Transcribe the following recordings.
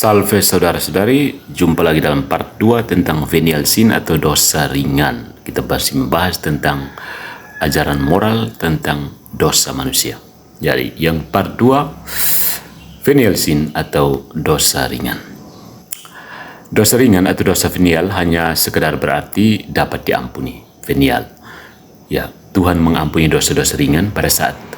Salve saudara-saudari, jumpa lagi dalam part 2 tentang venial sin atau dosa ringan. Kita masih membahas tentang ajaran moral tentang dosa manusia. Jadi yang part 2, venial sin atau dosa ringan. Dosa ringan atau dosa venial hanya sekedar berarti dapat diampuni. Venial, ya, Tuhan mengampuni dosa-dosa ringan pada saat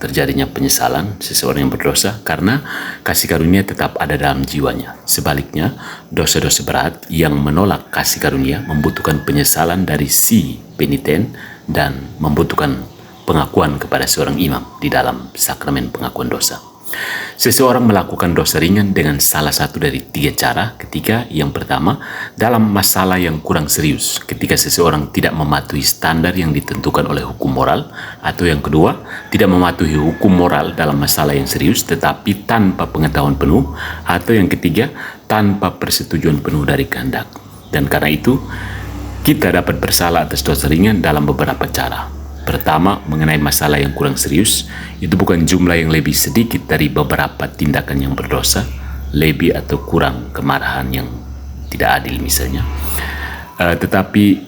terjadinya penyesalan seseorang yang berdosa karena kasih karunia tetap ada dalam jiwanya. Sebaliknya, dosa-dosa berat yang menolak kasih karunia membutuhkan penyesalan dari si peniten dan membutuhkan pengakuan kepada seorang imam di dalam sakramen pengakuan dosa. Seseorang melakukan dosa ringan dengan salah satu dari 3 cara. Ketika yang pertama, dalam masalah yang kurang serius, ketika seseorang tidak mematuhi standar yang ditentukan oleh hukum moral, atau yang kedua, tidak mematuhi hukum moral dalam masalah yang serius tetapi tanpa pengetahuan penuh, atau yang ketiga, tanpa persetujuan penuh dari kehendak. Dan karena itu, kita dapat bersalah atas dosa ringan dalam beberapa cara. Pertama, mengenai masalah yang kurang serius, itu bukan jumlah yang lebih sedikit dari beberapa tindakan yang berdosa, lebih atau kurang kemarahan yang tidak adil misalnya, tetapi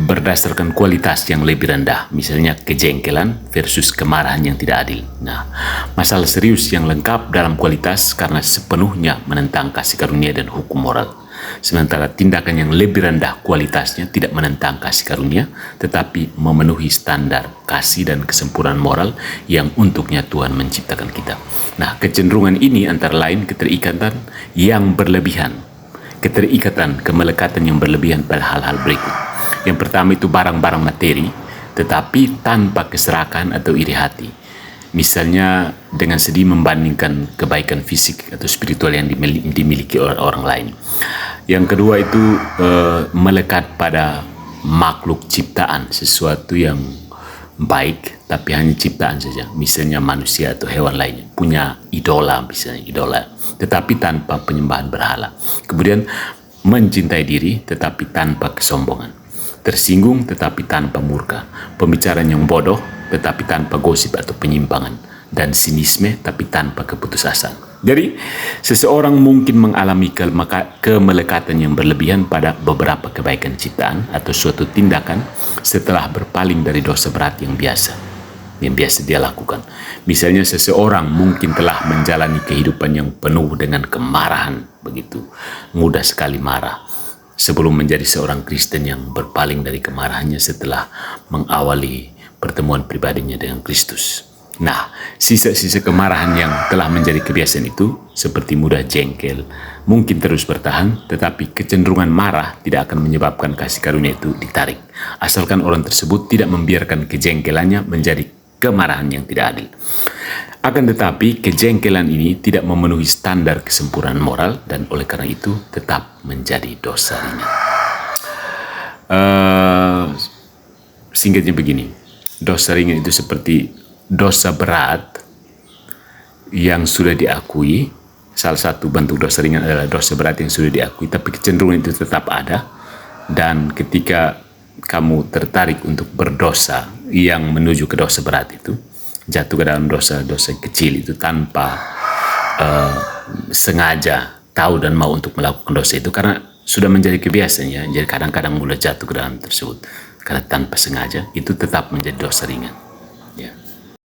berdasarkan kualitas yang lebih rendah, misalnya kejengkelan versus kemarahan yang tidak adil. Nah, masalah serius yang lengkap dalam kualitas karena sepenuhnya menentang kasih karunia dan hukum moral. Sementara tindakan yang lebih rendah kualitasnya tidak menentang kasih karunia, tetapi memenuhi standar kasih dan kesempurnaan moral yang untuknya Tuhan menciptakan kita. Nah, kecenderungan ini antara lain keterikatan yang berlebihan, kemelekatan yang berlebihan pada hal-hal berikut. Yang pertama itu barang-barang materi, tetapi tanpa keserakahan atau iri hati. Misalnya dengan sedih membandingkan kebaikan fisik atau spiritual yang dimiliki oleh orang lain. Yang kedua itu melekat pada makhluk ciptaan, sesuatu yang baik tapi hanya ciptaan saja. Misalnya manusia atau hewan lainnya punya idola, misalnya idola, tetapi tanpa penyembahan berhala. Kemudian mencintai diri tetapi tanpa kesombongan, tersinggung tetapi tanpa murka, pembicaraan yang bodoh tetapi tanpa gosip atau penyimpangan, dan sinisme tapi tanpa keputusasaan. Jadi, seseorang mungkin mengalami kemelekatan yang berlebihan pada beberapa kebaikan ciptaan atau suatu tindakan setelah berpaling dari dosa berat yang biasa dia lakukan. Misalnya seseorang mungkin telah menjalani kehidupan yang penuh dengan kemarahan, begitu mudah sekali marah, sebelum menjadi seorang Kristen yang berpaling dari kemarahannya setelah mengawali pertemuan pribadinya dengan Kristus. Nah, sisa-sisa kemarahan yang telah menjadi kebiasaan itu, seperti mudah jengkel, mungkin terus bertahan, tetapi kecenderungan marah tidak akan menyebabkan kasih karunia itu ditarik, asalkan orang tersebut tidak membiarkan kejengkelannya menjadi kemarahan yang tidak adil. Akan tetapi, kejengkelan ini tidak memenuhi standar kesempurnaan moral, dan oleh karena itu tetap menjadi dosa ringan. Singkatnya begini, dosa ringan itu seperti dosa berat yang sudah diakui. Salah satu bentuk dosa ringan adalah dosa berat yang sudah diakui, tapi kecenderungan itu tetap ada. Dan ketika kamu tertarik untuk berdosa yang menuju ke dosa berat itu, jatuh ke dalam dosa-dosa kecil itu tanpa sengaja tahu dan mau untuk melakukan dosa itu, karena sudah menjadi kebiasaannya, jadi kadang-kadang mulai jatuh ke dalam tersebut karena tanpa sengaja, itu tetap menjadi dosa ringan.